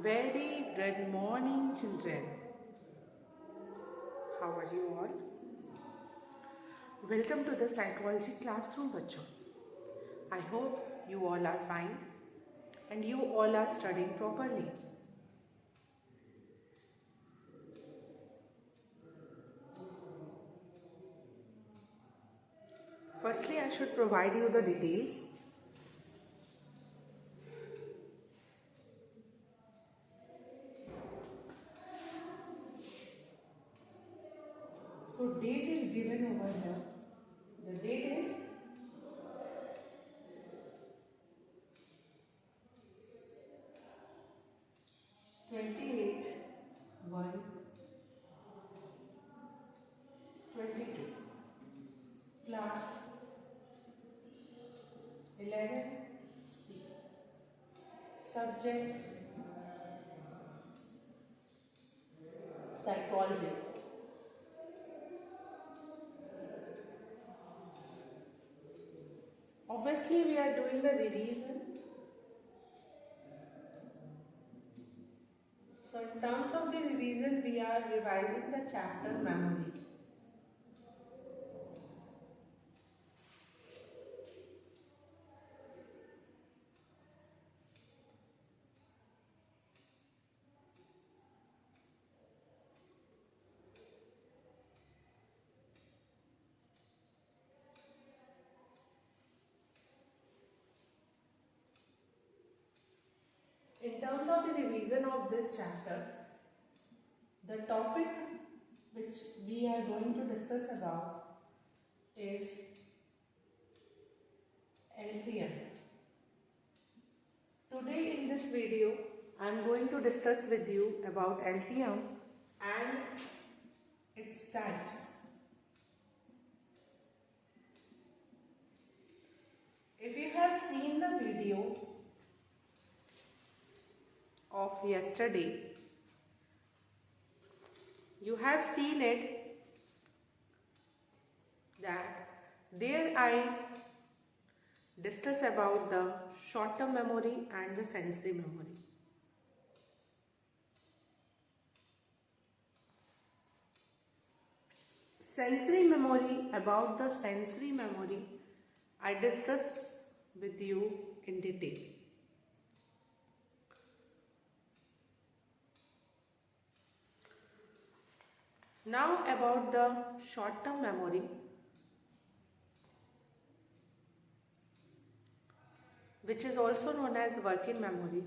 Very good morning, children. How are you all? Welcome to the psychology classroom, बच्चों. I hope you all are fine and you all are studying properly. Firstly, I should provide you the details. So date is given over here. The date is 28/1/22. Class 11C. Subject psychology. Obviously, we are doing the revision. So, in terms of the revision, we are revising the chapter memory. In terms of the revision of this chapter, the topic which we are going to discuss about is LTM. Today in this video, I am going to discuss with you about LTM and its types. If you have seen the video of yesterday, you have seen it that there I discuss about the short-term memory and the sensory memory. Sensory memory, about the sensory memory, I discuss with you in detail. Now about the short-term memory. Which is also known as working memory.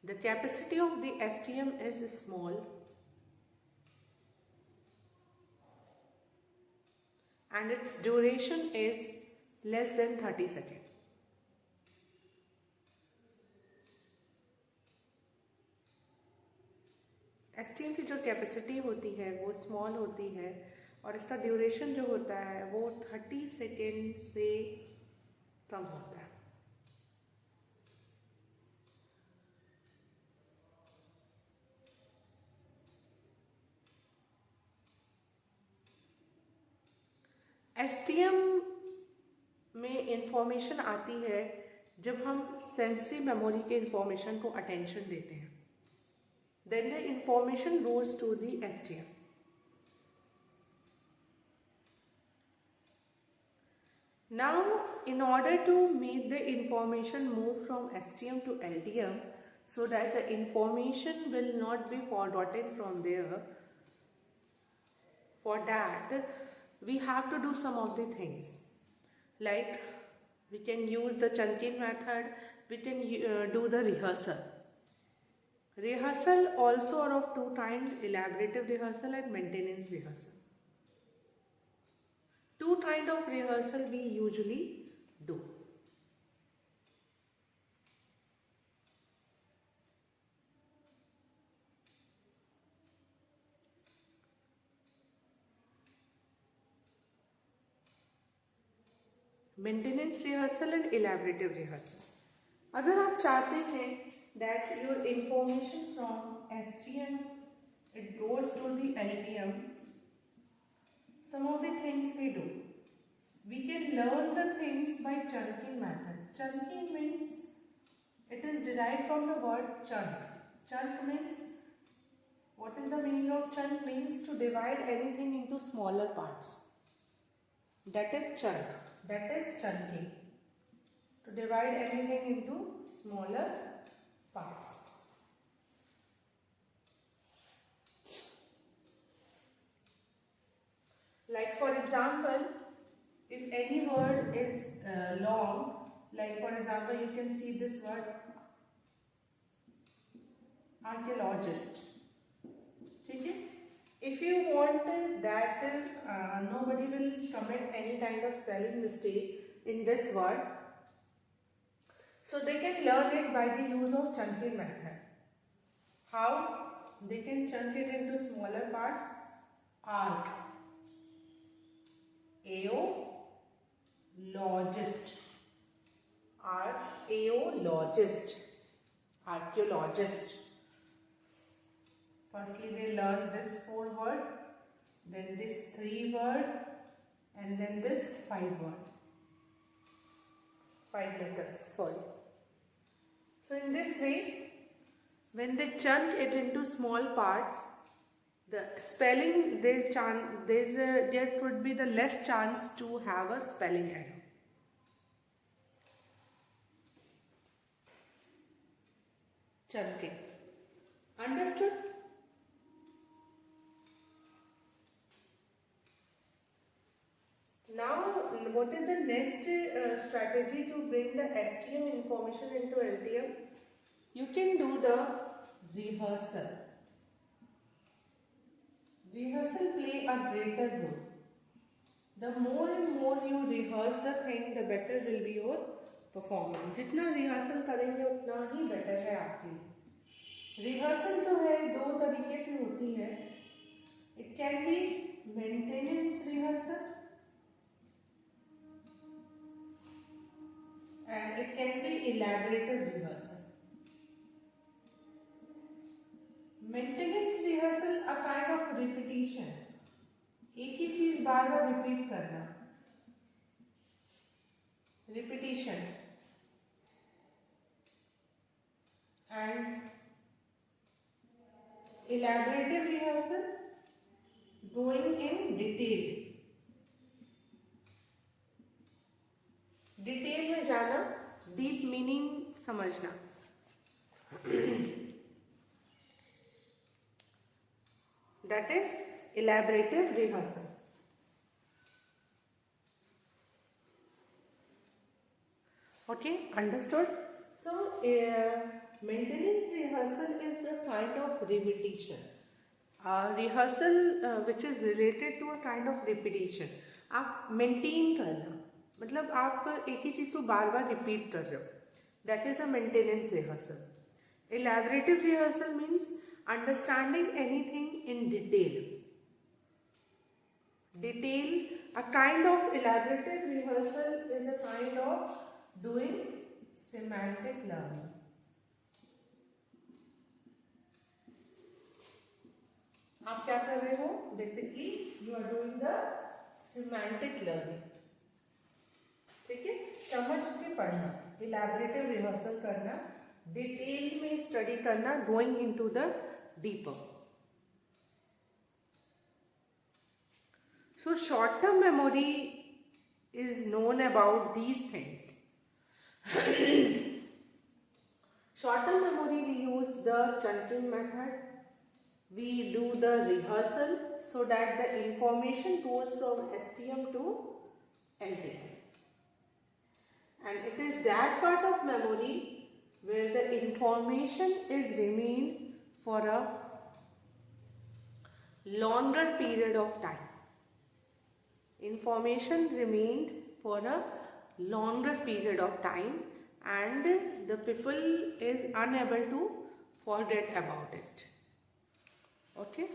The capacity of the STM is small and its duration is less than 30 seconds. STM की जो capacity होती है वो small होती है और इसका duration जो होता है वो 30 सेकेंड से कम होता है. STM में इंफॉर्मेशन आती है जब हम सेंसरी मेमोरी के इंफॉर्मेशन को अटेंशन देते हैं. Then the information goes to the STM. Now, in order to make the information move from STM to LTM, so that the information will not be forgotten from there, for that we have to do some of the things. Like we can use the chunking method, we can do the rehearsal. Rehearsal also are of two kinds, elaborative rehearsal and maintenance rehearsal. Two kinds of rehearsal we usually do. Maintenance rehearsal and elaborative rehearsal. अगर आप चाहते हैं that your information from STM it goes to the LTM, some of the things we do. We can learn the things by chunking method. Chunking means It is derived from the word chunk. Chunk means, what is the meaning of chunk? Means to divide anything into smaller parts. That is chunk. That is chunking. To divide anything into smaller parts. Like for example, if any word is long, like for example you can see this word archaeologist. Okay? If you want that nobody will commit any kind of spelling mistake in this word, so they can learn it by the use of chunking method. How? They can chunk it into smaller parts. Arc. Aologist. Aologist. Archaeologist. Firstly they learn this 4 word, then this 3 word, and then this 5 word. 5 letters, sorry. So in this way, when they chunk it into small parts, the spelling, there could be the less chance to have a spelling error. Chunking. Understood? Now, what is the next strategy to bring the STM information into LTM? You can do the rehearsal. Rehearsal play a greater role. The more and more you rehearse the thing, the better will be your performance. जितना rehearsal करेंगे उतना ही better है आपके लिए. Rehearsal जो है 2 तरीके से होती है. It can be maintenance rehearsal and it can be elaborative rehearsal. Maintenance rehearsal a kind of repetition. एक ही चीज बार बार रिपीट करना. Repetition. And elaborative rehearsal, going in detail. Detail में जाना, डीप मीनिंग समझना. That is elaborative rehearsal. Okay, understood? So, maintenance rehearsal is a kind of repetition. Rehearsal which is related to a kind of repetition. आप maintain करना, मतलब आप एक ही चीज़ को बार बार repeat कर रहे हो. That is a maintenance rehearsal. Elaborative rehearsal means understanding anything in detail. A kind of elaborative rehearsal is a kind of doing semantic learning. आप क्या कर रहे हो? Basically, you are doing the semantic learning. ठीक है? समझ के पढ़ना, elaborative rehearsal करना, डिटेल में स्टडी करना, going into the deeper. So short-term memory is known about these things. Short-term memory, we use the chunking method. We do the rehearsal so that the information goes from STM to LTM. And it is that part of memory where the information is remained for a longer period of time. Information remained for a longer period of time and the people is unable to forget about it. Okay?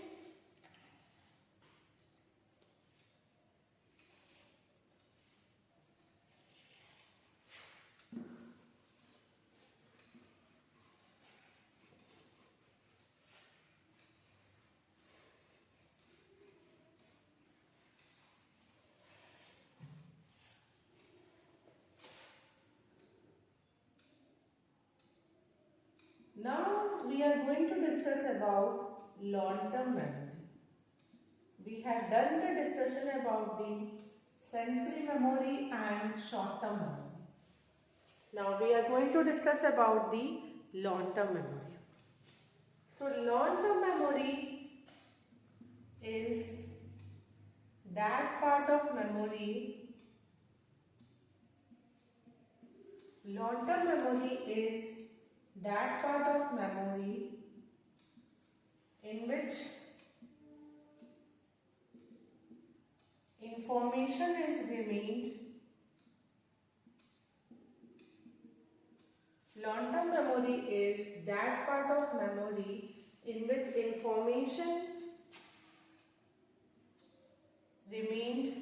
Now we are going to discuss about long-term memory. We have done the discussion about the sensory memory and short-term memory. Now we are going to discuss about the long-term memory. So long-term memory is that part of memory. Long-term memory is that part of memory in which information is remained. Long-term memory is that part of memory in which information remained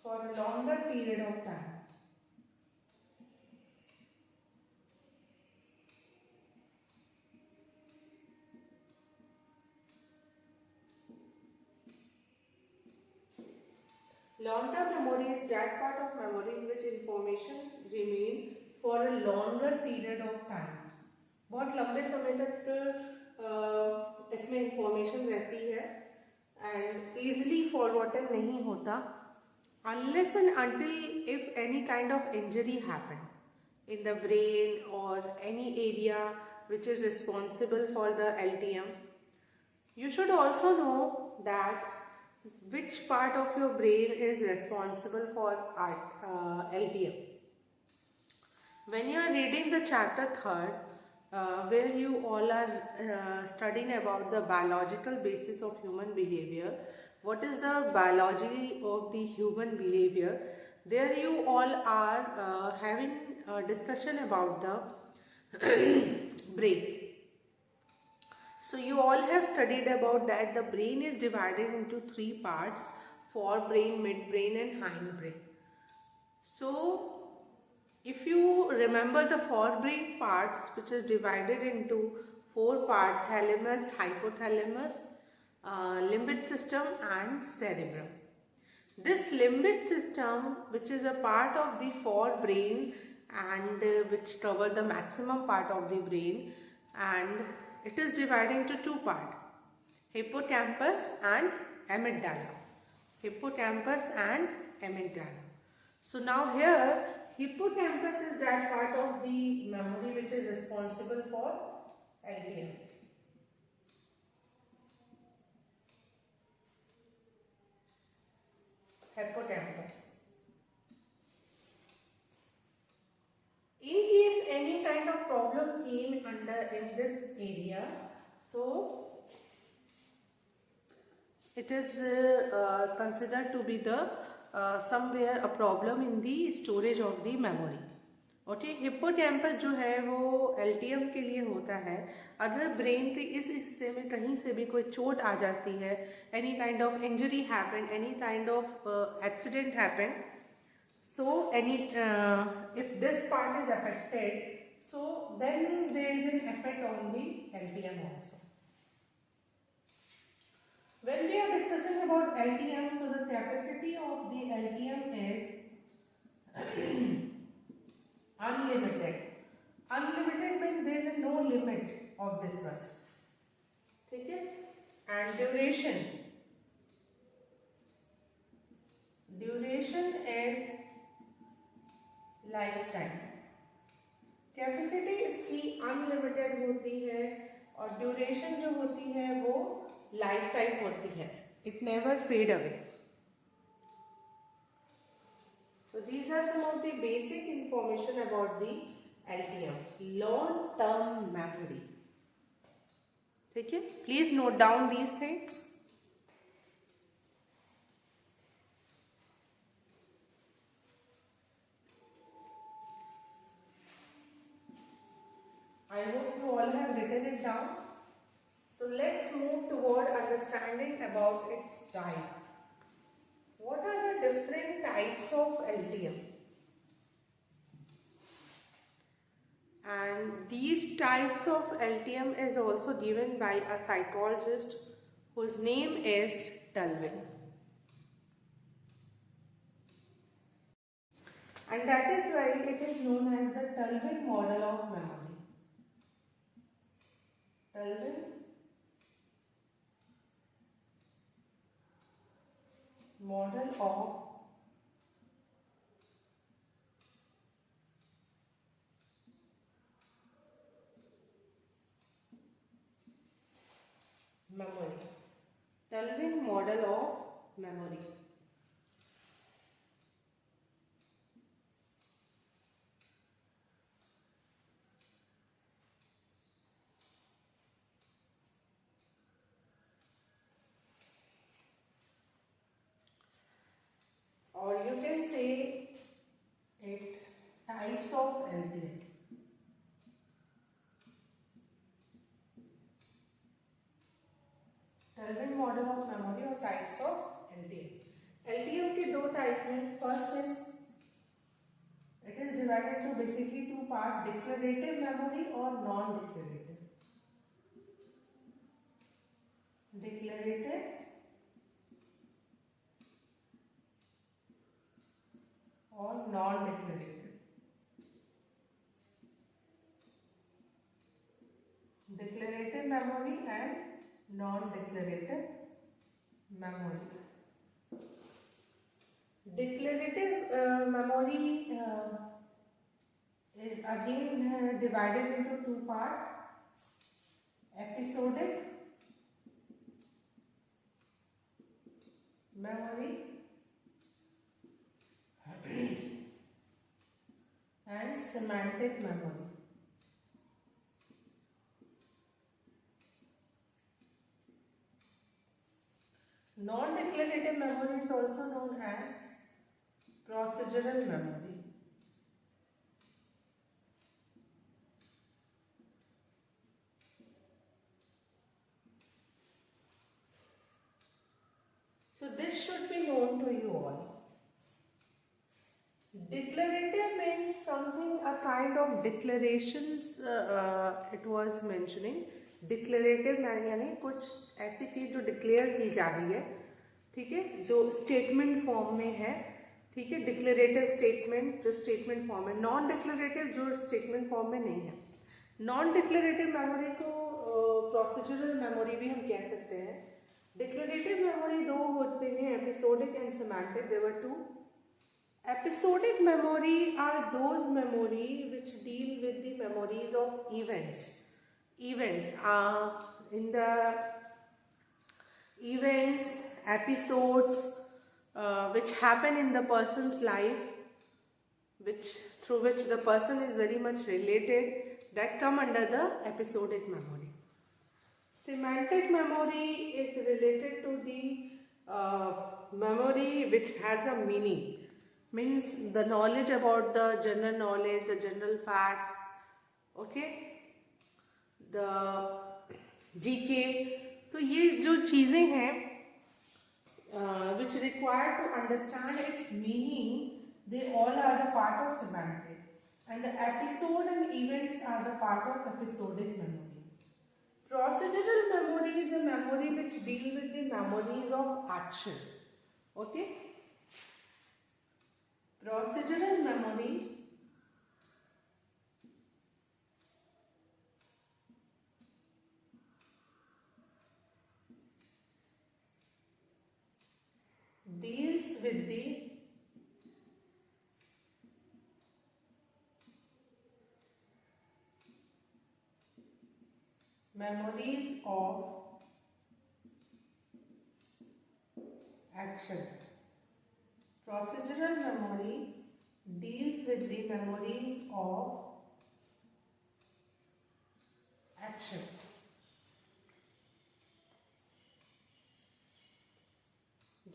for a longer period of time. Long-term memory is that part of memory in which information remain for a longer period of time. बहुत लंबे समय तक इसमें information रहती है and easily forgotten नहीं होता unless and until if any kind of injury happen in the brain or any area which is responsible for the LTM. You should also know that which part of your brain is responsible for LTM. When you are reading the chapter 3rd, where you all are studying about the biological basis of human behavior, what is the biology of the human behavior, there you all are having a discussion about the brain. So you all have studied about that the brain is divided into 3 parts: forebrain, midbrain and hindbrain. So if you remember the forebrain parts, which is divided into 4 parts: thalamus, hypothalamus, limbic system and cerebrum. This limbic system, which is a part of the forebrain and which cover the maximum part of the brain, and it is divided into 2 parts: hippocampus and amygdala. Hippocampus and amygdala. So now here hippocampus is that part of the memory which is responsible for LTM. Hippocampus. In case any kind of problem came under in this area, so it is considered to be the somewhere a problem in the storage of the memory. Okay, hippocampus जो है वो LTM के लिए होता है. अगर brain के इस हिस्से में कहीं से भी कोई चोट आ जाती है, any kind of injury happen, any kind of accident happen, so if this part is affected, so then there is an effect on the LTM also. When we are discussing about LTM, so the capacity of the LTM is unlimited. Unlimited means there is no limit of this one. ठीक है? And duration is lifetime. Capacity इसकी unlimited होती है और duration जो होती है वो लाइफ टाइम होती है. It never fade away. So these are some of the basic information about the LTM, long term memory. ठीक है? Please note down these things. I hope you all have written it down. So let's move toward understanding about its type. What are the different types of LTM? And these types of LTM is also given by a psychologist whose name is Tulving. and that is why it is known as the Tullwin model of memory. Tullwin model of memory. Tullwin model of memory. Or you can say it types of LTM. Tullwin model of memory or types of LTM. LTM के दो type हैं. First is it is divided into basically two parts, declarative memory or non-declarative. Declarative or non-declarative. Declarative memory and non-declarative memory. Declarative memory is again divided into two parts, episodic memory and semantic memory. Non-declarative memory is also known as procedural memory. So this should be known to you all. Declarative means something, a kind of declarations it was mentioning. Declarative यानी कुछ ऐसी चीज जो declare की जा रही है, ठीक है, जो स्टेटमेंट फॉर्म में है, ठीक है. डिक्लेरेटिव स्टेटमेंट जो स्टेटमेंट फॉर्म है, नॉन डिक्लेरेटिव जो स्टेटमेंट फॉर्म में नहीं है. नॉन डिक्लेरेटिव मेमोरी को प्रोसीजरल मेमोरी भी हम कह सकते हैं. डिक्लेरेटिव मेमोरी दो होते हैं, episodic and semantic. There were two. Episodic memory are those memory which deal with the memories of events. In the events, episodes which happen in the person's life, through which the person is very much related, that come under the episodic memory. Semantic memory is related to the memory which has a meaning. Means the knowledge about the general knowledge, the general facts, okay, the GK. तो ये जो चीज़ें हैं which require to understand its meaning, they all are the part of semantic, and the episode and events are the part of episodic memory. Procedural memory is a memory which deals with the memories of action, okay. Procedural memory deals with the memories of action. Procedural memory deals with the memories of action.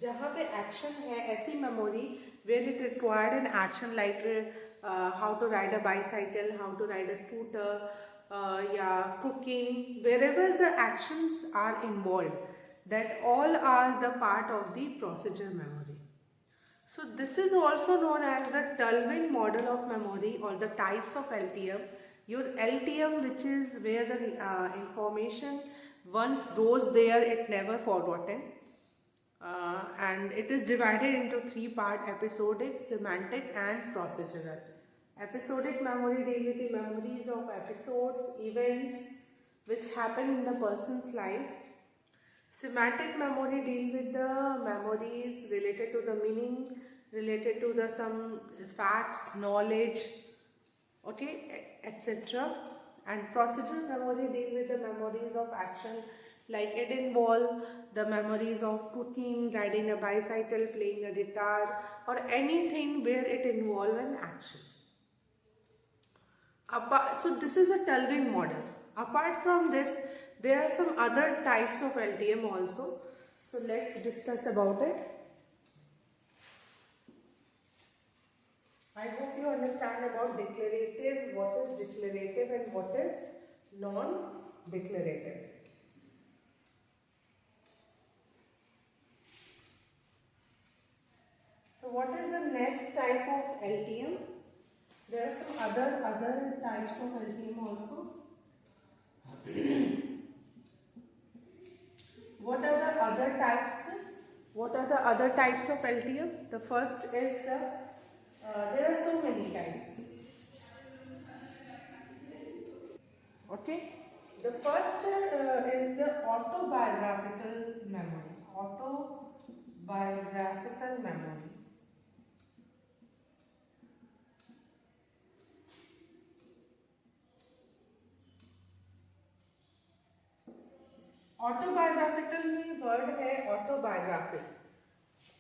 जहाँ पे action है, ऐसी memory where it required an action like how to ride a bicycle, how to ride a scooter, yeah, cooking, wherever the actions are involved, that all are the part of the procedural memory. So this is also known as the Tullwin model of memory or the types of LTM. Your LTM, which is where the information once goes there, it never forgotten. and it is divided into three parts: episodic, semantic, and procedural. Episodic memory deal with the memories of episodes, events which happen in the person's life. Semantic memory deal with the memories related to the meaning, related to the some facts, knowledge, okay, etc. And procedural memory deal with the memories of action, like it involve the memories of cooking, riding a bicycle, playing a guitar, or anything where it involve an action. So this is a Tullwing model. Apart from this, there are some other types of LTM also. So let's discuss about it. I hope you understand about declarative, what is declarative and what is non-declarative. So what is the next type of LTM? There are some other types of LTM also. What are the other types? What are the other types of LTM? The first is the, there are so many types. Okay. The first is the autobiographical memory. Autobiographical memory. Autobiographical में word है autobiography.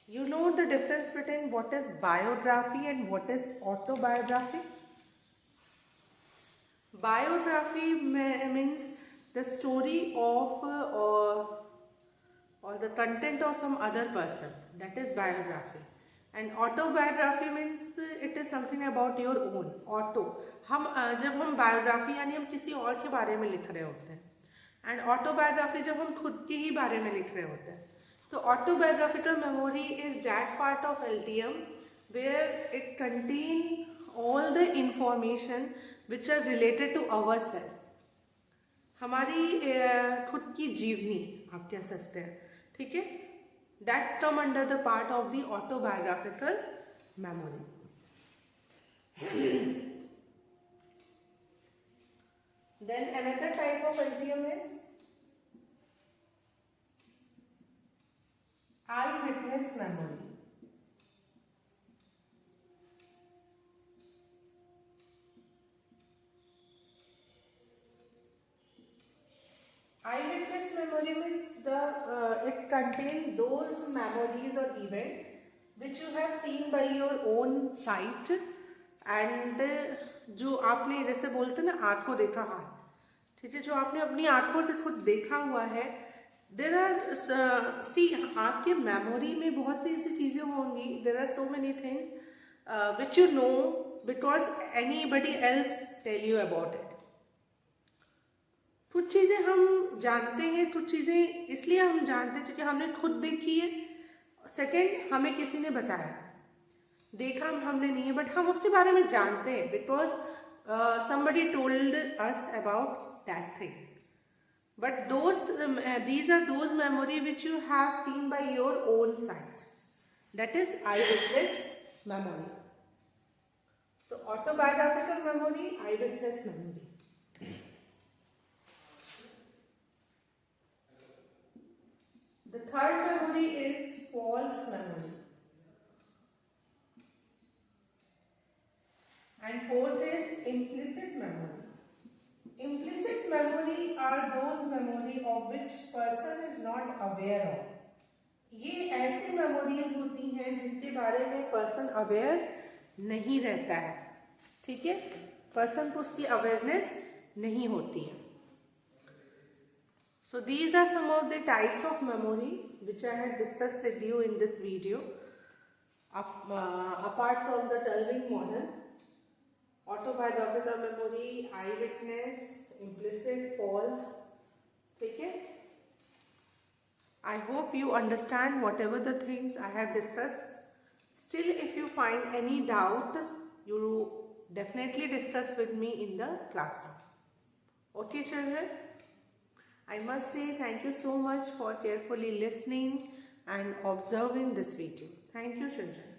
You know the difference between what is biography and what is autobiography? Biography means the story of or the content of some other person. That is biography. And autobiography means it is something about your own. Auto. जब हम biography यानी हम किसी और के बारे में लिख रहे होते हैं. एंड ऑटोबायोग्राफी जब हम खुद के ही बारे में लिख रहे होते हैं. तो autobiographical memory is that part of LTM where it contain all the information which are related to our self. हमारी खुद की जीवनी आप कह सकते हैं. ठीक है. That come under the part of the autobiographical memory. Then another type of LTM is eyewitness memory. Eyewitness memory means it contains those memories or event which you have seen by your own sight and जो आपने जैसे बोलते ना आंखों देखा हाथ. ठीक है. जो आपने अपनी आंखों से खुद देखा हुआ है. देर आर सी आपके मेमोरी में बहुत सी ऐसी चीज़ें होंगी. There are so many things which you know because anybody else tell you about it. कुछ चीज़ें हम जानते हैं, कुछ चीज़ें इसलिए हम जानते हैं क्योंकि हमने खुद देखी है. सेकेंड, हमें किसी ने बताया. देखा हमने नहीं है बट हम उसके बारे में जानते हैं because somebody told us about that thing. But these are those memory which you have seen by your own sight. That is eyewitness memory. So autobiographical memory, eyewitness memory. The third memory is false memory. And fourth is implicit memory. Implicit memory are those memory of which person is not aware of. ये ऐसी memories होती हैं जिनके बारे में person aware नहीं रहता है. ठीक है. person को उसकी awareness नहीं होती है. So these are some of the types of memory which I had discussed with you in this video. Apart from the Tullwing model, autobiographical memory, eyewitness, implicit, false. ठीक है. I hope you understand whatever the things I have discussed. Still, if you find any doubt, you definitely discuss with me in the classroom. Okay, children? I must say thank you so much for carefully listening, and observing this video. Thank you, children.